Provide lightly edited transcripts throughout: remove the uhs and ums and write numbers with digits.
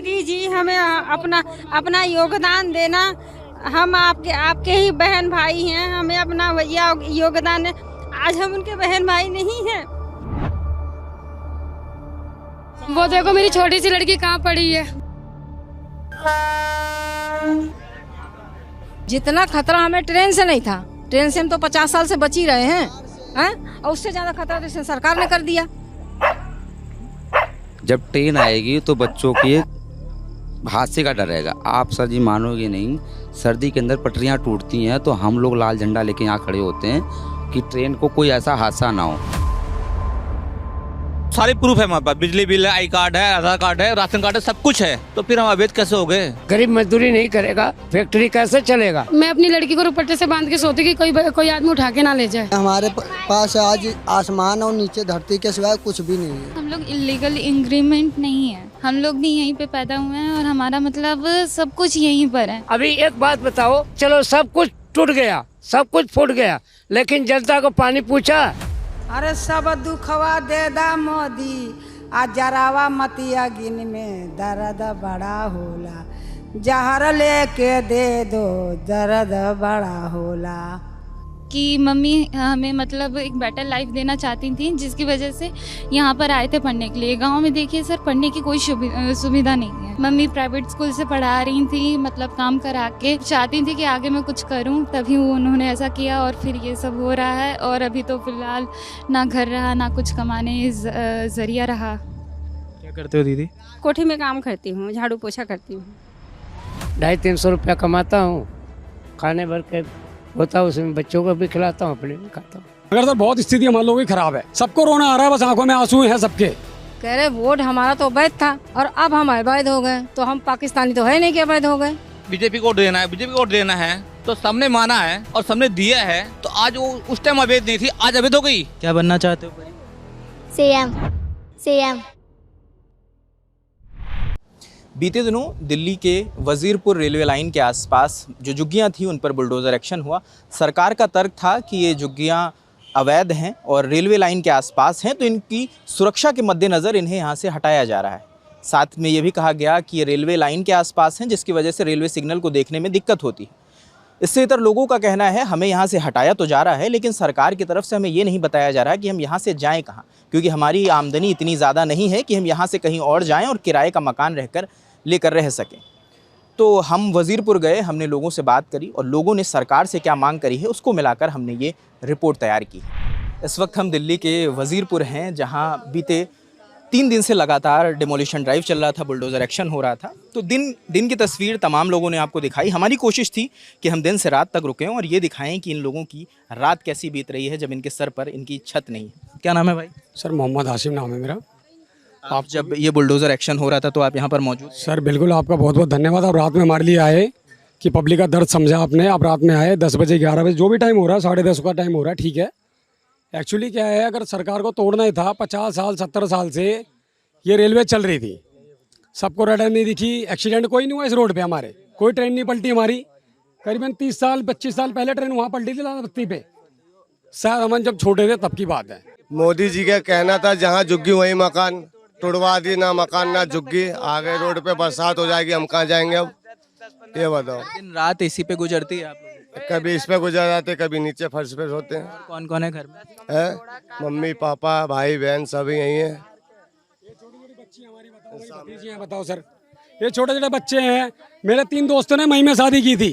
दीदी जी हमें अपना अपना योगदान देना। हम आपके ही बहन भाई हैं, हमें अपना योगदान है। आज हम उनके बहन भाई नहीं हैं। वो देखो मेरी छोटी सी लड़की कहाँ पड़ी है। जितना खतरा हमें ट्रेन से नहीं था, ट्रेन से हम तो 50 साल से बच ही रहे हैं, और उससे ज्यादा खतरा तो सरकार ने कर दिया। जब ट्रेन आएगी तो बच्चों के हादसे का डर रहेगा। आप सर जी मानोगे नहीं, सर्दी के अंदर पटरियां टूटती हैं तो हम लोग लाल झंडा लेके यहाँ खड़े होते हैं कि ट्रेन को कोई ऐसा हादसा ना हो। सारे प्रूफ है हमारे पास, बिजली बिल है, आई कार्ड है, आधार कार्ड है, राशन कार्ड है, सब कुछ है। तो फिर हम अवैध कैसे हो गए? गरीब मजदूरी नहीं करेगा, फैक्ट्री कैसे चलेगा? मैं अपनी लड़की को दुपट्टे से बांध के सोती कि कोई आदमी उठा के ना ले जाए। हमारे पास आज आसमान और नीचे धरती के सिवाय कुछ भी नहीं है। हम लोग इलीगल इंग्रीमेंट नहीं है, हम लोग भी यहीं पे पैदा हुए हैं और हमारा मतलब सब कुछ यहीं पर है। अभी एक बात बताओ, चलो सब कुछ टूट गया, सब कुछ फूट गया, लेकिन जनता को पानी पूछा? अरे सब दुखवा दे दा मोदी, आज जरावा मतिया गिन में दर्द बड़ा होला, जहर लेके दे दो दर्द बड़ा होला। कि मम्मी हमें मतलब एक बेटर लाइफ देना चाहती थी, जिसकी वजह से यहाँ पर आए थे पढ़ने के लिए। गांव में देखिए सर, पढ़ने की कोई सुविधा नहीं है। मम्मी प्राइवेट स्कूल से पढ़ा रही थी, मतलब काम करा के चाहती थी कि आगे मैं कुछ करूं, तभी उन्होंने ऐसा किया और फिर ये सब हो रहा है। और अभी तो फिलहाल ना घर रहा, ना कुछ कमाने जरिया रहा। क्या करते हो दीदी? कोठी में काम करती हूँ, झाड़ू पोछा करती हूँ। 250-300 रुपया कमाता हूँ, खाने भर के होता है, उसमें बच्चों को भी खिलाता हूँ, अपने भी खाता हूँ। अगर सर बहुत स्थिति हमारे लोगों की खराब है, सबको रोना आ रहा है, बस आंखों में आंसू हैं सबके। कह रहे वोट हमारा तो अवैध था और अब हम अवैध हो गए, तो हम पाकिस्तानी तो है नहीं कि अवैध हो गए। बीजेपी को वोट देना है, बीजेपी को वोट देना है, तो सबने माना है और सबने दिया है। तो आज वो उस टाइम अवैध नहीं थी, आज अवैध हो गई। क्या बनना चाहते हो? सीएम। बीते दिनों दिल्ली के वजीरपुर रेलवे लाइन के आसपास जो झुग्गियां थी उन पर बुलडोज़र एक्शन हुआ। सरकार का तर्क था कि ये झुग्गियां अवैध हैं और रेलवे लाइन के आसपास हैं, तो इनकी सुरक्षा के मद्देनज़र इन्हें यहाँ से हटाया जा रहा है। साथ में ये भी कहा गया कि ये रेलवे लाइन के आसपास हैं, जिसकी वजह से रेलवे सिग्नल को देखने में दिक्कत होती है। इससे इतर लोगों का कहना है हमें यहाँ से हटाया तो जा रहा है, लेकिन सरकार की तरफ से हमें ये नहीं बताया जा रहा है कि हम यहाँ से जाएँ कहाँ, क्योंकि हमारी आमदनी इतनी ज़्यादा नहीं है कि हम यहाँ से कहीं और जाएँ और किराए का मकान लेकर रह सकें। तो हम वजीरपुर गए, हमने लोगों से बात करी और लोगों ने सरकार से क्या मांग करी है उसको मिलाकर हमने ये रिपोर्ट तैयार की। इस वक्त हम दिल्ली के वजीरपुर हैं, जहां बीते 3 दिन से लगातार डिमोलिशन ड्राइव चल रहा था, बुलडोज़र एक्शन हो रहा था। तो दिन की तस्वीर तमाम लोगों ने आपको दिखाई। हमारी कोशिश थी कि हम दिन से रात तक रुकें और ये दिखाएं कि इन लोगों की रात कैसी बीत रही है जब इनके सर पर इनकी छत नहीं है। क्या नाम है भाई? सर मोहम्मद हाशिम नाम है मेरा। आप जब ये बुलडोज़र एक्शन हो रहा था तो आप यहाँ पर मौजूद? सर बिल्कुल, आपका बहुत बहुत धन्यवाद। आप रात में हमारे लिए आए कि पब्लिक का दर्द समझा आपने। आप रात में आए 10 बजे 11 बजे जो भी टाइम हो रहा है, 10:30 का टाइम हो रहा है, ठीक है। एक्चुअली क्या है, अगर सरकार को तोड़ना ही था, 50 साल 70 साल से ये रेलवे चल रही थी, सबको रडर नहीं दिखी, एक्सीडेंट कोई नहीं हुआ इस रोड पर, हमारे कोई ट्रेन नहीं पलटी हमारी। करीबन 30 साल 25 साल पहले ट्रेन वहाँ पलटी थी लाल बत्ती पे, शायद हम जब छोटे थे तब की बात है। मोदी जी का कहना था जहाँ झुग्गी वहीं मकान, तुड़वा दी, ना मकान ना झुग्गी। आगे रोड पे बरसात हो जाएगी, हम कहाँ जाएंगे अब, ये बताओ। दिन रात इसी पे गुजरती है आप लोग? कभी इस पे गुजर जाते, कभी नीचे फर्श पे सोते हैं। कौन कौन है घर में? है मम्मी पापा भाई बहन सभी यही है। बताओ सर, ये छोटे छोटे बच्चे हैं। मेरे 3 दोस्तों ने मई में शादी की थी,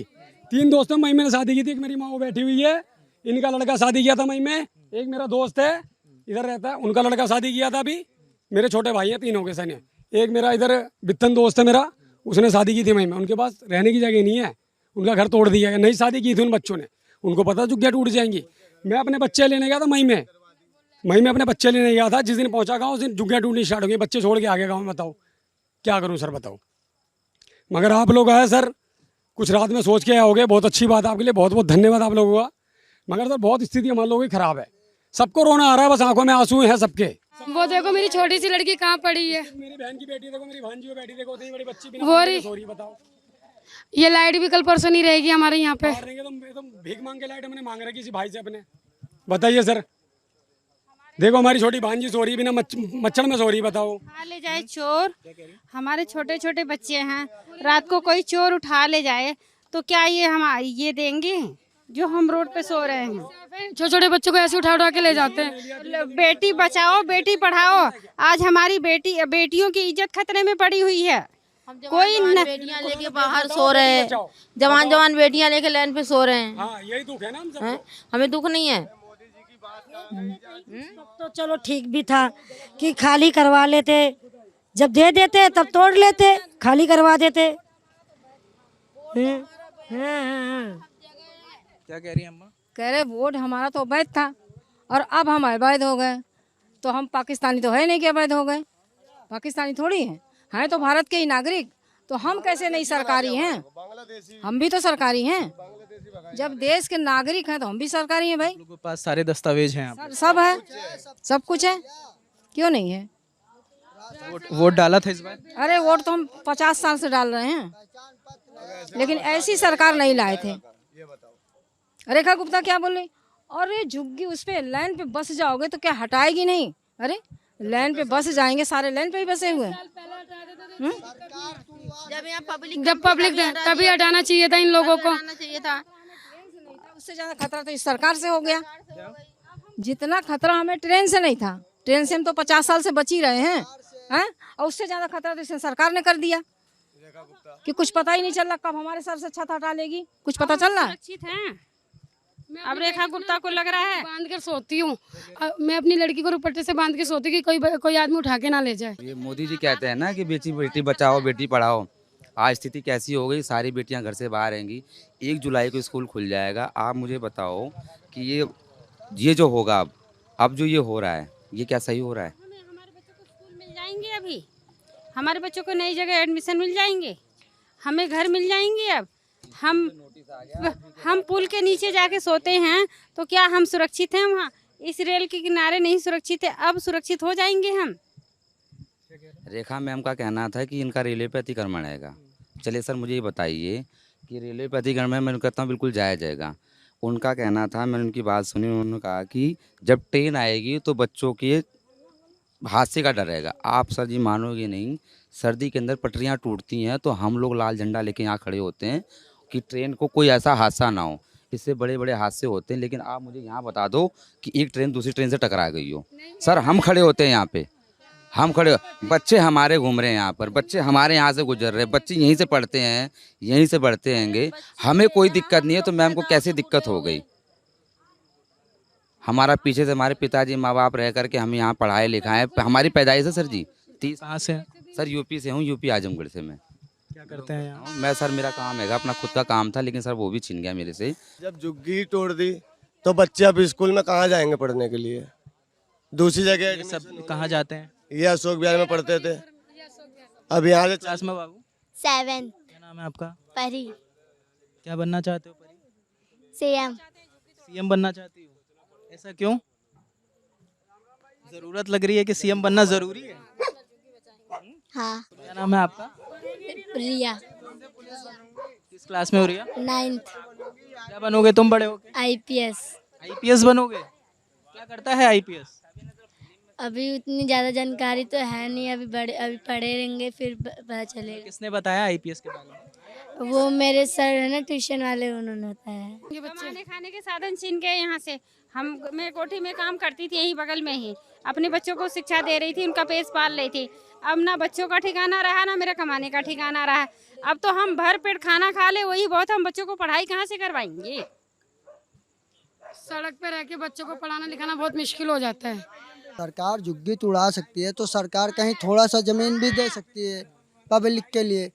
3 दोस्तों ने मई में शादी की थी। एक मेरी माँ वो बैठी हुई है, इनका लड़का शादी किया था मई में। एक मेरा दोस्त है इधर रहता है, उनका लड़का शादी किया था अभी। मेरे छोटे भाई हैं, 3 हो गए सन। एक मेरा इधर बित्तन दोस्त है मेरा, उसने शादी की थी मई में। उनके पास रहने की जगह नहीं है, उनका घर तोड़ दिया गया। नई शादी की थी उन बच्चों ने, उनको पता झुग्गियाँ टूट जाएंगी। मैं अपने बच्चे लेने गया था मई में अपने बच्चे लेने गया था। जिस दिन पहुंचा गाँव उस दिन झुग्गियाँ टूटनी स्टार्ट हो गई। बच्चे छोड़ के आ गए गाँव में। बताओ क्या करूँ सर, बताओ। मगर आप लोग आए सर, कुछ रात में सोच के आए होगे, बहुत अच्छी बात आपके लिए, बहुत बहुत धन्यवाद आप लोगों का। मगर सर बहुत स्थिति हमारे लोगों की खराब है, सबको रोना आ रहा है, बस आंखों में आंसू हैं सबके। वो देखो मेरी छोटी सी लड़की कहाँ पड़ी है। मेरी बहन की बेटी देखो, मेरी भांजी बेटी देखो, इतनी बड़ी बच्ची बिना वो बताओ। ये लाइट भी कल परसों नहीं रहेगी हमारे यहाँ पे। तुम भीख मांग के लाइट हमने मांग रहा किसी भाई से अपने। बताइए सर, देखो हमारी छोटी भांजी सो रही है, बिना मच्छर में सो रही है, बताओ। उठा ले जाए चोर, हमारे छोटे छोटे बच्चे हैं, रात को कोई चोर उठा ले जाए तो क्या ये हम ये देंगे जो हम रोड पे सो रहे हैं? छोटे छोटे बच्चों को ऐसे उठा उठा के ले जाते हैं। बेटी बचाओ बेटी पढ़ाओ, आज हमारी बेटियों की इज्जत खतरे में पड़ी हुई है। कोई बेटियां लेके बाहर सो रहे हैं, जवान बेटियां लेके लाइन पे सो रहे हैं। हाँ, यही दुख है ना हम सबको। हमें दुख नहीं है। तो चलो ठीक भी था कि खाली करवा लेते, जब दे देते तब तोड़ लेते, खाली करवा देते। क्या कह रही है अम्मा? कह रहे वोट हमारा तो अवैध था और अब हम अवैध हो गए, तो हम पाकिस्तानी तो है नहीं कि अवैध हो गए, पाकिस्तानी थोड़ी हैं तो भारत के ही नागरिक, तो हम कैसे नहीं सरकारी हैं? हम भी तो सरकारी हैं, जब देश के नागरिक हैं तो हम भी सरकारी हैं भाई। लोगों के पास सारे दस्तावेज हैं, सब है, सब कुछ है, क्यों नहीं है? वोट डाला था इस बार? अरे वोट तो हम 50 साल से डाल रहे हैं, लेकिन ऐसी सरकार नहीं लाए थे। रेखा गुप्ता क्या बोल रही? अरे झुग्गी उस पे लाइन पे बस जाओगे तो क्या हटाएगी नहीं? अरे लाइन पे बस जाएंगे, सारे लाइन पे ही बसे हुए। जब पब्लिक तभी हटाना चाहिए था इन लोगों को। उससे ज्यादा खतरा तो इस सरकार से हो गया। जितना खतरा हमें ट्रेन से नहीं था, ट्रेन से हम तो 50 साल से बच ही रहे हैं, और उससे ज्यादा खतरा तो इस सरकार ने कर दिया कि कुछ पता ही नहीं चल रहा कब हमारे सर से छत हटा लेगी, कुछ पता चल रहा है? अब रेखा गुप्ता को लग रहा है बांध कर सोती हूँ, मैं अपनी लड़की को दुपट्टे से बांध के सोती कि कोई आदमी उठा के ना ले जाए। ये मोदी जी कहते हैं ना कि बेटी बचाओ बेटी पढ़ाओ। आज स्थिति कैसी हो गई, सारी बेटियां घर से बाहर रहेंगी। 1 जुलाई को स्कूल खुल जाएगा। आप मुझे बताओ कि ये जो होगा अब जो ये हो रहा है, ये क्या सही हो रहा है? हमारे बच्चों को स्कूल मिल जाएंगे, अभी हमारे बच्चों को नई जगह एडमिशन मिल जाएंगे, हमें घर मिल जाएंगे। अब हम पुल के नीचे जाके सोते हैं तो क्या हम सुरक्षित हैं? वहाँ इस रेल के किनारे नहीं सुरक्षित है, अब सुरक्षित हो जाएंगे हम। रेखा मैम का कहना था कि इनका रेलवे पे अतिक्रमण आएगा। चलिए सर, मुझे ये बताइए कि रेलवे पे अतिक्रमण मैं कहता हूँ बिल्कुल जायज़ जाएगा। उनका कहना था, मैंने उनकी बात सुनी, उन्होंने कहा कि जब ट्रेन आएगी तो बच्चों के हादसे का डर रहेगा। आप सर जी मानोगे नहीं, सर्दी के अंदर पटरियाँ टूटती हैं तो हम लोग लाल झंडा लेके यहाँ खड़े होते हैं कि ट्रेन को कोई ऐसा हादसा ना हो। इससे बड़े बड़े हादसे होते हैं, लेकिन आप मुझे यहाँ बता दो कि एक ट्रेन दूसरी ट्रेन से टकरा गई हो। सर हम खड़े होते हैं यहाँ पे, हम खड़े, बच्चे हमारे घूम रहे हैं यहाँ पर, बच्चे हमारे यहाँ से गुजर रहे हैं, बच्चे यहीं से पढ़ते हैं, यहीं से बढ़ते हैंगे, हमें कोई दिक्कत नहीं है तो मैम को कैसे दिक्कत हो गई? हमारा पीछे से हमारे पिताजी माँ बाप रह करके हम यहाँ पढ़ाए लिखाए, हमारी पैदाइश है सर जी। 30 कहाँ से? सर यूपी से हूँ, यूपी आजमगढ़ से। मैं क्या करते हैं यहाँ? मैं सर, मेरा काम है, अपना खुद का काम था, लेकिन सर वो भी छीन गया मेरे से। जब झुग्गी तोड़ दी तो बच्चे अब स्कूल में कहाँ जाएंगे पढ़ने के लिए? दूसरी जगह सब कहाँ जाते हैं? ये अशोक विहार में पढ़ते थे, अब यहाँ से क्लास में। बाबू 7। क्या नाम है आपका? परी। क्या बनना चाहते हो परी? सीएम बनना चाहती हो? ऐसा क्यों? जरूरत लग रही है कि सीएम बनना जरूरी है? हाँ। क्या नाम है आपका? रिया। किस क्लास में हो रिया? 9th। क्या बनोगे तुम बड़े होके? आईपीएस बनोगे? क्या करता है आईपीएस? अभी उतनी ज्यादा जानकारी तो है नहीं, अभी पढ़े रहेंगे फिर पता चलेगा। किसने बताया आईपीएस के बारे में? वो मेरे सर है ना ट्यूशन वाले, उन्होंने बताया। कमाने खाने के साधन छीन गए यहाँ से। मैं कोठी में काम करती थी यहीं बगल में ही, अपने बच्चों को शिक्षा दे रही थी, उनका पेट पाल रही थी। अब ना बच्चों का ठिकाना रहा, ना मेरा कमाने का ठिकाना रहा। अब तो हम भर पेट खाना खा ले वही बहुत, हम बच्चों को पढ़ाई कहाँ से करवाएंगे? सड़क पे रह के बच्चों को पढ़ाना लिखाना बहुत मुश्किल हो जाता है। सरकार झुग्गी तुड़ा सकती है तो सरकार कहीं थोड़ा सा ज़मीन भी दे सकती है पब्लिक के लिए।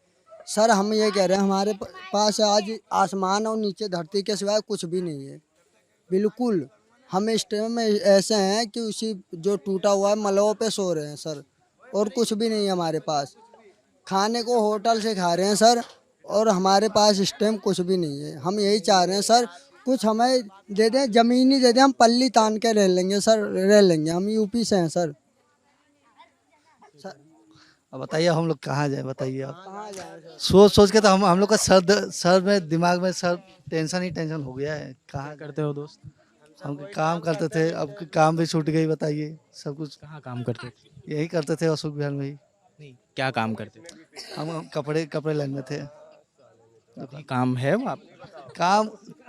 सर हम ये कह रहे हैं, हमारे पास आज आसमान और नीचे धरती के सिवाय कुछ भी नहीं है बिल्कुल। हम इस टाइम में ऐसे हैं कि उसी जो टूटा हुआ है मलबों पे सो रहे हैं सर, और कुछ भी नहीं है हमारे पास। खाने को होटल से खा रहे हैं सर, और हमारे पास इस टाइम कुछ भी नहीं है। हम यही चाह रहे हैं सर, कुछ हमें दे दें, ज़मीन ही दे दें, हम पल्ली तान के रह लेंगे सर, रह लेंगे। हम यूपी से हैं सर। अब बताइए हम लोग कहाँ जाए, बताइए आप। सोच के तो हम लोग का सर में दिमाग में सर टेंशन ही टेंशन हो गया है। कहाँ करते हो दोस्त? हम काम करते थे, अब काम भी छूट गई, बताइए। सब कुछ कहाँ काम करते थे? यही करते थे अशोक विहार में ही। नहीं, क्या काम करते थे? हम कपड़े लाइन में थे। अभी काम है वहाँ पे?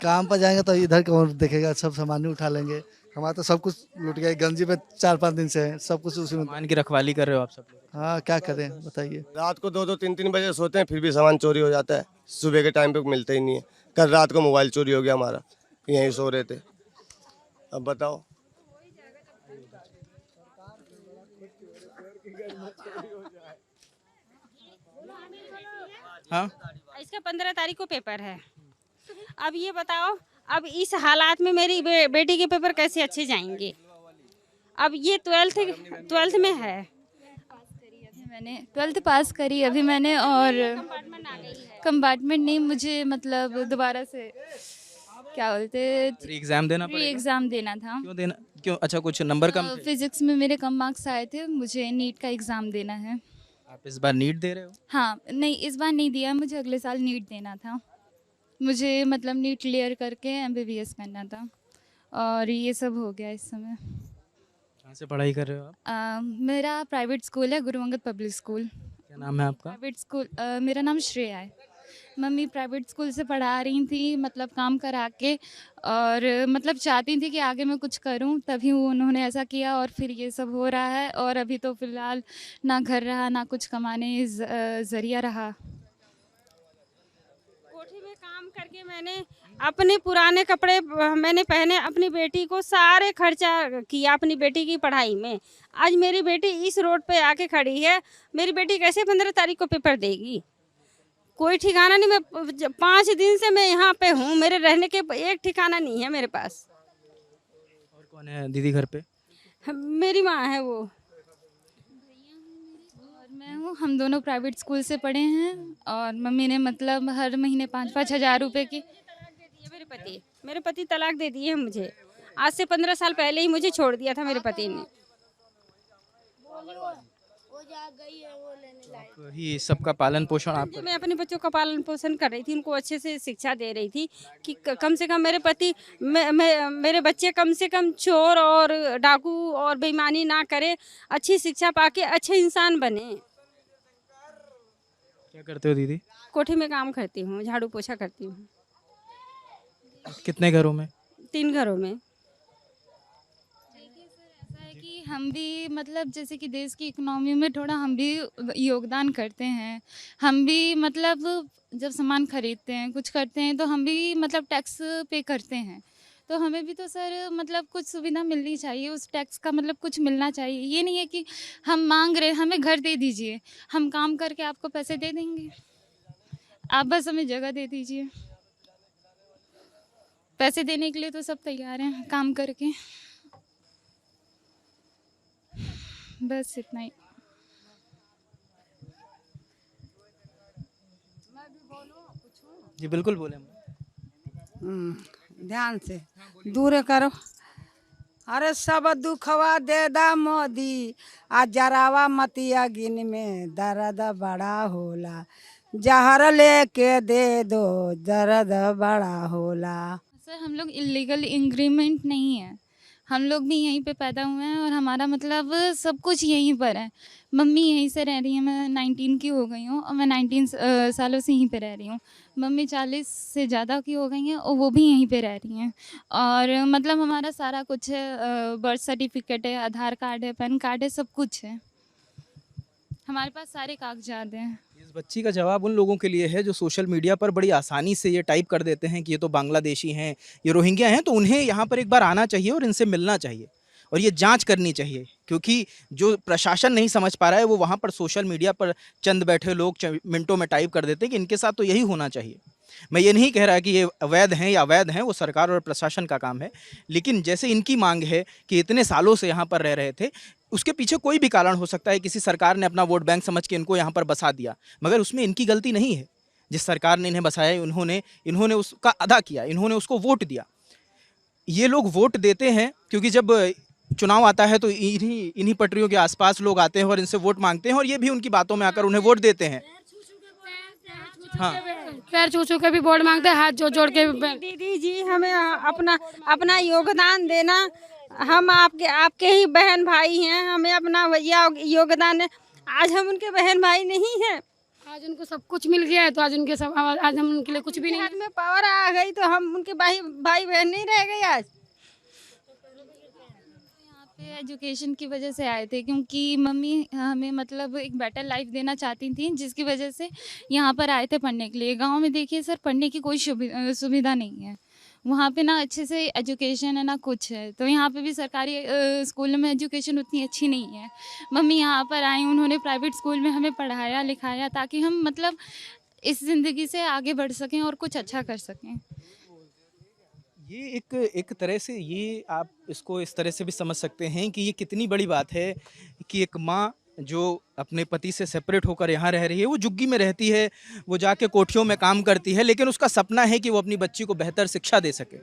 काम पर जाएंगे तो इधर कौन देखेगा, सब सामान ही उठा लेंगे। हमारा तो सब कुछ लूट गया, गंजी पे 4-5 दिन से है, सब कुछ उसी में। सामान की रखवाली कर रहे हो आप सब लोग? हाँ, क्या करें बताइए। रात को 2-2, 3-3 बजे सोते हैं, फिर भी सामान चोरी हो जाता है। सुबह के टाइम पे मिलता ही नहीं है। कल रात को मोबाइल चोरी हो गया हमारा, यहीं सो रहे थे। अब बताओ। हाँ, इसका 15 तारीख को पेपर है। अब ये बताओ, अब इस हालात में मेरी बेटी के पेपर कैसे अच्छे जाएंगे। अब ये 12th में है। मैंने 12th पास करी अभी मैंने, और कंपार्टमेंट नहीं, मुझे मतलब दोबारा से क्या बोलते एग्जाम देना री एग्ज़ाम देना था। क्यों? अच्छा, कुछ नंबर कम थे? फिजिक्स में मेरे कम मार्क्स आए थे, मुझे नीट का एग्ज़ाम देना है। आप इस बार नीट दे रहे हो? हाँ, नहीं इस बार नहीं दिया, मुझे अगले साल नीट देना था। मुझे मतलब नीट क्लियर करके MBBS करना था, और ये सब हो गया इस समय। कहाँ से पढ़ाई कर रहे हो आप? मेरा प्राइवेट स्कूल है, गुरु अंगद पब्लिक स्कूल। क्या नाम है आपका? प्राइवेट स्कूल, मेरा नाम श्रेया है। मम्मी प्राइवेट स्कूल से पढ़ा रही थी, मतलब काम करा के, और मतलब चाहती थी कि आगे मैं कुछ करूं, तभी उन्होंने ऐसा किया, और फिर ये सब हो रहा है। और अभी तो फ़िलहाल ना घर रहा, ना कुछ कमाने ज़रिया रहा। कोठी में काम करके मैंने अपने पुराने कपड़े मैंने पहने, अपनी बेटी को सारे खर्चा किया अपनी बेटी की पढ़ाई में। आज मेरी बेटी इस रोड पे आके खड़ी है, मेरी बेटी कैसे 15 तारीख को पेपर देगी? कोई ठिकाना नहीं। मैं 5 दिन से मैं यहाँ पे हूँ, मेरे रहने के एक ठिकाना नहीं है मेरे पास। और कौन है दीदी घर पे? मेरी माँ है वो, और मैं हूँ। हम दोनों प्राइवेट स्कूल से पढ़े हैं, और मम्मी ने मतलब हर महीने 5-5 हज़ार रुपए की मेरे पति तलाक दे दिए मुझे। आज से 15 साल पहले ही मुझे छोड़ दिया था मेरे पति ने। ही सबका पालन पोषण आप? मैं अपने बच्चों का पालन पोषण कर रही थी, उनको अच्छे से शिक्षा दे रही थी कि कम से कम मेरे पति मेरे बच्चे कम से कम चोर और डाकू और बेईमानी ना करे, अच्छी शिक्षा पाके अच्छे इंसान बने। क्या करते हो दीदी? कोठी में काम करती हूँ, झाड़ू पोछा करती हूँ। कितने घरों में? 3 घरों में। कि हम भी मतलब जैसे कि देश की इकोनॉमी में थोड़ा हम भी योगदान करते हैं। हम भी मतलब जब सामान खरीदते हैं, कुछ करते हैं, तो हम भी मतलब टैक्स पे करते हैं। तो हमें भी तो सर मतलब कुछ सुविधा मिलनी चाहिए, उस टैक्स का मतलब कुछ मिलना चाहिए। ये नहीं है कि हम मांग रहे हमें घर दे दीजिए, हम काम करके आपको पैसे दे देंगे, आप बस हमें जगह दे दीजिए। पैसे देने के लिए तो सब तैयार हैं, काम करके, बस इतना ही। जी बिल्कुल बोले। ध्यान से दूर करो। अरे सब दुखवा दे दा मोदी, आ जरावा मतिया गिन में दर्द बड़ा होला, जहर लेके दे दो दर्द बड़ा होला। सर हम लोग इलीगल इंग्रीमेंट नहीं है, हम लोग भी यहीं पे पैदा हुए हैं और हमारा मतलब सब कुछ यहीं पर है। मम्मी यहीं से रह रही है, मैं 19 की हो गई हूँ और मैं 19 सालों से यहीं पे रह रही हूँ। मम्मी 40 से ज़्यादा की हो गई हैं और वो भी यहीं पे रह रही हैं। और मतलब हमारा सारा कुछ है, बर्थ सर्टिफिकेट है, आधार कार्ड है, पैन कार्ड है, सब कुछ है, हमारे पास सारे कागजात हैं। इस बच्ची का जवाब उन लोगों के लिए है जो सोशल मीडिया पर बड़ी आसानी से ये टाइप कर देते हैं कि ये तो बांग्लादेशी हैं, ये रोहिंग्या हैं, तो उन्हें यहाँ पर एक बार आना चाहिए और इनसे मिलना चाहिए और ये जांच करनी चाहिए। क्योंकि जो प्रशासन नहीं समझ पा रहा है वो वहाँ पर सोशल मीडिया पर चंद बैठे लोग मिनटों में टाइप कर देते हैं कि इनके साथ तो यही होना चाहिए। मैं ये नहीं कह रहा कि ये अवैध हैं या अवैध हैं, वो सरकार और प्रशासन का काम है, लेकिन जैसे इनकी मांग है कि इतने सालों से यहाँ पर रह रहे थे, उसके पीछे कोई भी कारण हो सकता है। किसी सरकार ने अपना वोट बैंक समझ के इनको यहाँ पर बसा दिया, मगर उसमें इनकी गलती नहीं है। जिस सरकार ने इन्हें बसाया इन्होंने उसका अदा किया, इन्होंने उसको वोट दिया। ये लोग वोट देते हैं क्योंकि जब चुनाव आता है तो इन्हीं पटरियों के आसपास लोग आते हैं और इनसे वोट मांगते हैं और ये भी उनकी बातों में आकर उन्हें वोट देते हैं। हाँ पैर छू छू के भी वोट मांगते हैं, हाथ जोड़ जोड़ के दीदी जी हमें अपना अपना योगदान देना। हम आपके ही बहन भाई हैं, हमें अपना योगदान है। आज हम उनके बहन भाई नहीं हैं। आज उनको सब कुछ मिल गया है तो आज आज हम उनके लिए कुछ भी नहीं। हाथ में पावर आ गई तो हम उनके भाई बहन नहीं रह गए आज। एजुकेशन की वजह से आए थे, क्योंकि मम्मी हमें मतलब एक बेटर लाइफ देना चाहती थी, जिसकी वजह से यहाँ पर आए थे पढ़ने के लिए। गांव में देखिए सर, पढ़ने की कोई सुविधा नहीं है। वहाँ पे ना अच्छे से एजुकेशन है ना कुछ है। तो यहाँ पे भी सरकारी स्कूल में एजुकेशन उतनी अच्छी नहीं है। मम्मी यहाँ पर आई, उन्होंने प्राइवेट स्कूल में हमें पढ़ाया लिखाया ताकि हम मतलब इस ज़िंदगी से आगे बढ़ सकें और कुछ अच्छा कर सकें। ये एक तरह से ये आप इसको इस तरह से भी समझ सकते हैं कि ये कितनी बड़ी बात है कि एक माँ जो अपने पति से सेपरेट होकर यहाँ रह रही है, वो झुग्गी में रहती है, वो जाके कोठियों में काम करती है, लेकिन उसका सपना है कि वो अपनी बच्ची को बेहतर शिक्षा दे सके।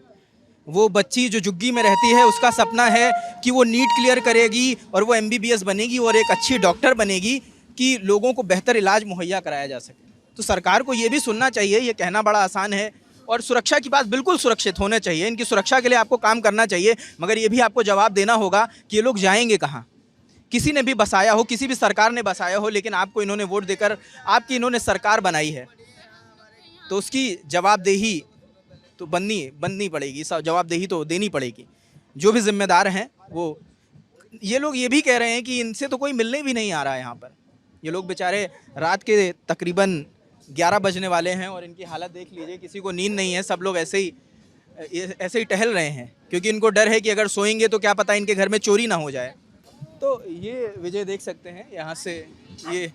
वो बच्ची जो झुग्गी में रहती है उसका सपना है कि वो नीट क्लियर करेगी और वो MBBS बनेगी और एक अच्छी डॉक्टर बनेगी कि लोगों को बेहतर इलाज मुहैया कराया जा सके। तो सरकार को ये भी सुनना चाहिए। ये कहना बड़ा आसान है और सुरक्षा की बात बिल्कुल सुरक्षित होने चाहिए, इनकी सुरक्षा के लिए आपको काम करना चाहिए, मगर ये भी आपको जवाब देना होगा कि ये लोग जाएंगे कहाँ। किसी ने भी बसाया हो, किसी भी सरकार ने बसाया हो, लेकिन आपको इन्होंने वोट देकर आपकी इन्होंने सरकार बनाई है, तो उसकी जवाबदेही तो बननी पड़ेगी, जवाबदेही तो देनी पड़ेगी। जो भी जिम्मेदार हैं वो ये लोग ये भी कह रहे हैं कि इनसे तो कोई मिलने भी नहीं आ रहा है यहाँ पर। ये लोग बेचारे रात के तकरीबन 11 बजने वाले हैं और इनकी हालत देख लीजिए, किसी को नींद नहीं है। सब लोग ऐसे ही टहल रहे हैं क्योंकि इनको डर है कि अगर सोएंगे तो क्या पता इनके घर में चोरी ना हो जाए। तो ये विजय देख सकते हैं, यहाँ से ये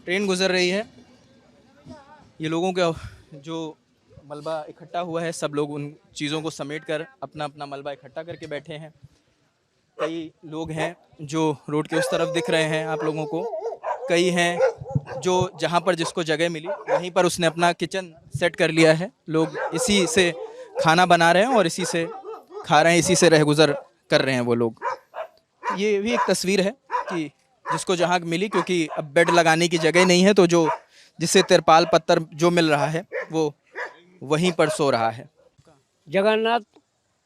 ट्रेन गुजर रही है। ये लोगों का जो मलबा इकट्ठा हुआ है, सब लोग उन चीज़ों को समेट कर अपना अपना मलबा इकट्ठा करके बैठे हैं। कई लोग हैं जो रोड के उस तरफ दिख रहे हैं आप लोगों को, कई हैं जो जहाँ पर जिसको जगह मिली वहीं पर उसने अपना किचन सेट कर लिया है। लोग इसी से खाना बना रहे हैं और इसी से खा रहे हैं, इसी से रह गुज़र कर रहे हैं वो लोग। ये भी एक तस्वीर है कि जिसको जहाँ मिली, क्योंकि अब बेड लगाने की जगह नहीं है, तो जो जिससे तिरपाल पत्थर जो मिल रहा है वो वहीं पर सो रहा है। जगन्नाथ।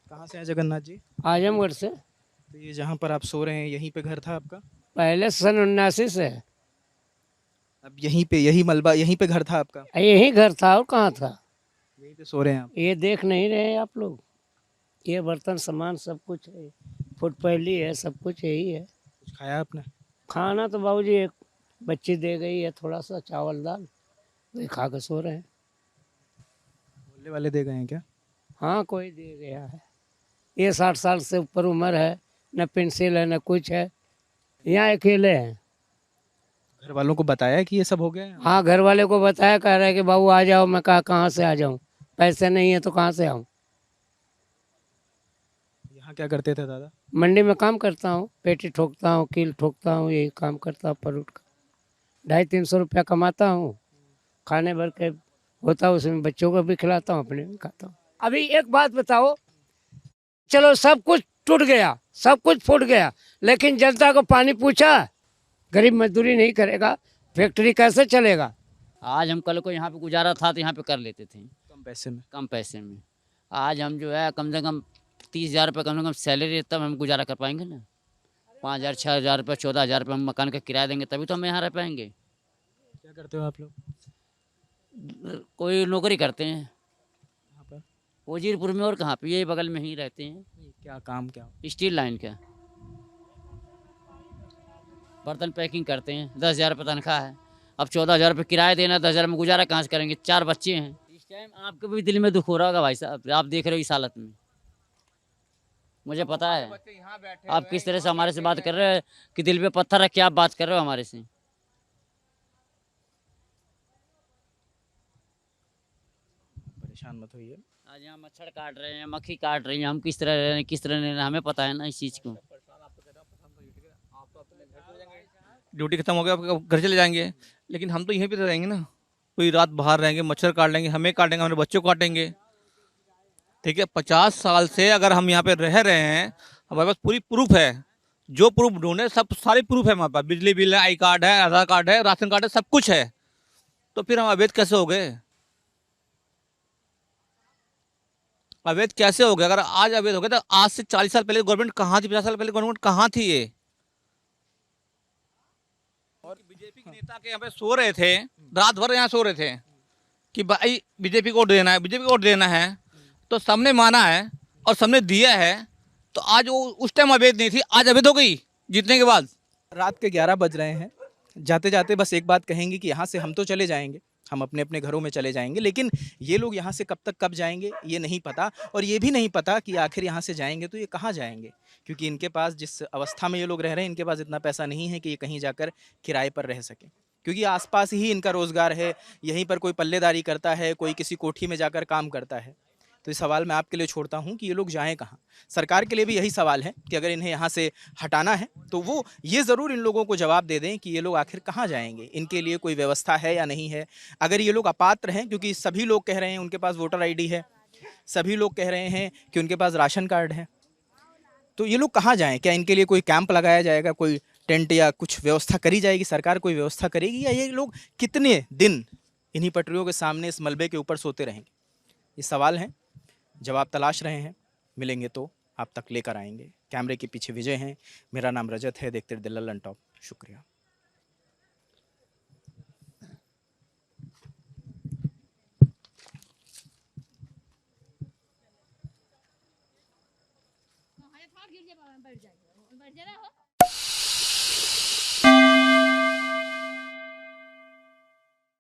कहाँ से हैं जगन्नाथ जी? आजमगढ़ से। तो ये जहाँ पर आप सो रहे हैं यहीं पे घर था आपका? पहले सन 79 से। अब यहीं पे यही मलबा यहीं पे घर था आपका? यही घर था और कहाँ था। यहीं पे सो रहे हैं आप? ये देख नहीं रहे हैं आप लोग? ये बर्तन सामान सब कुछ है, फुटपैली है, सब कुछ यही है। कुछ खाया आपने? खाना तो बाबूजी एक बच्ची दे गई है, थोड़ा सा चावल दाल, वही खा कर सो रहे हैं। मोहल्ले वाले दे गए हैं क्या? हाँ, कोई दे गया है। ये 60 साल से ऊपर उम्र है, न पेंसिल है न कुछ है, यहाँ अकेले हैं। घर वालों को बताया कि ये सब हो गया है? हाँ, घर वाले को बताया, कह रहे हैं कि बाबू आ जाओ। मैं कहा कहाँ से आ जाऊँ, पैसे नहीं है तो कहाँ से आऊँ। यहाँ क्या करते थे दादा? मंडी में काम करता हूँ, पेटी ठोकता हूँ, कील ठोकता हूँ, यही काम करता हूँ। पर उठ का 250-300 रुपया कमाता हूँ, खाने भर के होता है, उसमें बच्चों को भी खिलाता हूँ, अपने भी खाता हूँ। अभी एक बात बताओ, चलो सब कुछ टूट गया, सब कुछ फूट गया, लेकिन जनता को पानी पूछा? गरीब मजदूरी नहीं करेगा, फैक्ट्री कैसे चलेगा? आज हम कल को यहाँ पे गुजारा था तो यहाँ पे कर लेते थे कम पैसे में। कम पैसे में। आज हम जो है कम से कम 30,000 रुपये कम से कम सैलरी, तब हम गुजारा कर पाएंगे ना। 5,000 6,000 रुपये 14,000 रुपये हम मकान का किराया देंगे तभी तो हम यहाँ रह पाएंगे। क्या करते हो आप लोग? कोई नौकरी करते हैं यहाँ पर वजीरपुर में, और कहाँ पे, यही बगल में ही रहते हैं। क्या काम क्या? स्टील लाइन का बर्तन पैकिंग करते हैं। 10,000 रुपये तनख्वाह है। अब 14,000 रुपये किराया देना, 10,000 में गुजारा कहाँ से करेंगे? 4 बच्चे हैं। इस टाइम आपके भी दिल में दुख हो रहा होगा भाई साहब, आप देख रहे हो इस हालत में। मुझे पता है आप किस तरह से हमारे से बात कर रहे हैं कि दिल पे पत्थर रख के आप बात कर रहे हो हमारे से। परेशान मत होइए। आज यहाँ मच्छर काट रहे हैं, मक्खी काट रही है, हम किस तरह रह रहे हैं, किस तरह नहीं रह रहे हैं, हमें पता है ना इस चीज़ को। ड्यूटी खत्म हो गया, आप घर चले जाएंगे, लेकिन हम तो यहीं पे रहेंगे ना। कोई रात बाहर रहेंगे, मच्छर काट लेंगे, हमें काटेंगे, हमारे बच्चों को काटेंगे। ठीक है, 50 साल से अगर हम यहाँ पे रह रहे हैं, हमारे पास पूरी प्रूफ है। जो प्रूफ ढूंढे सब सारे प्रूफ है हमारे पास। बिजली बिल है, आई कार्ड है, आधार कार्ड है, राशन कार्ड है, सब कुछ है। तो फिर हम अवैध कैसे हो गए? अवैध कैसे हो गया? अगर आज अवैध हो गया तो आज से 40 साल पहले गवर्नमेंट कहाँ थी? 50 साल पहले गवर्नमेंट कहाँ थी ये? और बीजेपी के नेता के यहाँ पे सो रहे थे, रात भर यहाँ सो रहे थे कि भाई बीजेपी को वोट देना है, बीजेपी को वोट देना है, तो सबने माना है और सबने दिया है। तो आज वो उस टाइम अवैध नहीं थी, आज अवैध हो गई जीतने के बाद। रात के 11 बज रहे हैं। जाते जाते बस एक बात कहेंगे कि यहाँ से हम तो चले जाएंगे, हम अपने अपने घरों में चले जाएंगे, लेकिन ये लोग यहाँ से कब तक कब जाएंगे ये नहीं पता। और ये भी नहीं पता कि आखिर यहाँ से जाएंगे तो ये कहाँ जाएंगे, क्योंकि इनके पास जिस अवस्था में ये लोग रह रहे हैं, इनके पास इतना पैसा नहीं है कि ये कहीं जाकर किराए पर रह सकें, क्योंकि आसपास ही इनका रोज़गार है। यहीं पर कोई पल्लेदारी करता है, कोई किसी कोठी में जाकर काम करता है। तो ये सवाल मैं आपके लिए छोड़ता हूँ कि ये लोग जाएं कहाँ। सरकार के लिए भी यही सवाल है कि अगर इन्हें यहाँ से हटाना है तो वो ये ज़रूर इन लोगों को जवाब दे दें कि ये लोग आखिर कहाँ जाएंगे, इनके लिए कोई व्यवस्था है या नहीं है। अगर ये लोग अपात्र हैं, क्योंकि सभी लोग कह रहे हैं उनके पास वोटर ID है, सभी लोग कह रहे हैं कि उनके पास राशन कार्ड है, तो ये लोग कहाँ जाएँ? क्या इनके लिए कोई कैंप लगाया जाएगा, कोई टेंट या कुछ व्यवस्था करी जाएगी, सरकार कोई व्यवस्था करेगी, या ये लोग कितने दिन इन्हीं पटरियों के सामने इस मलबे के ऊपर सोते रहेंगे? ये सवाल हैं, जवाब तलाश रहे हैं, मिलेंगे तो आप तक लेकर आएंगे। कैमरे के पीछे विजय हैं, मेरा नाम रजत है, देखते रहिए लल्लन टॉप। शुक्रिया। बैठ जाएगा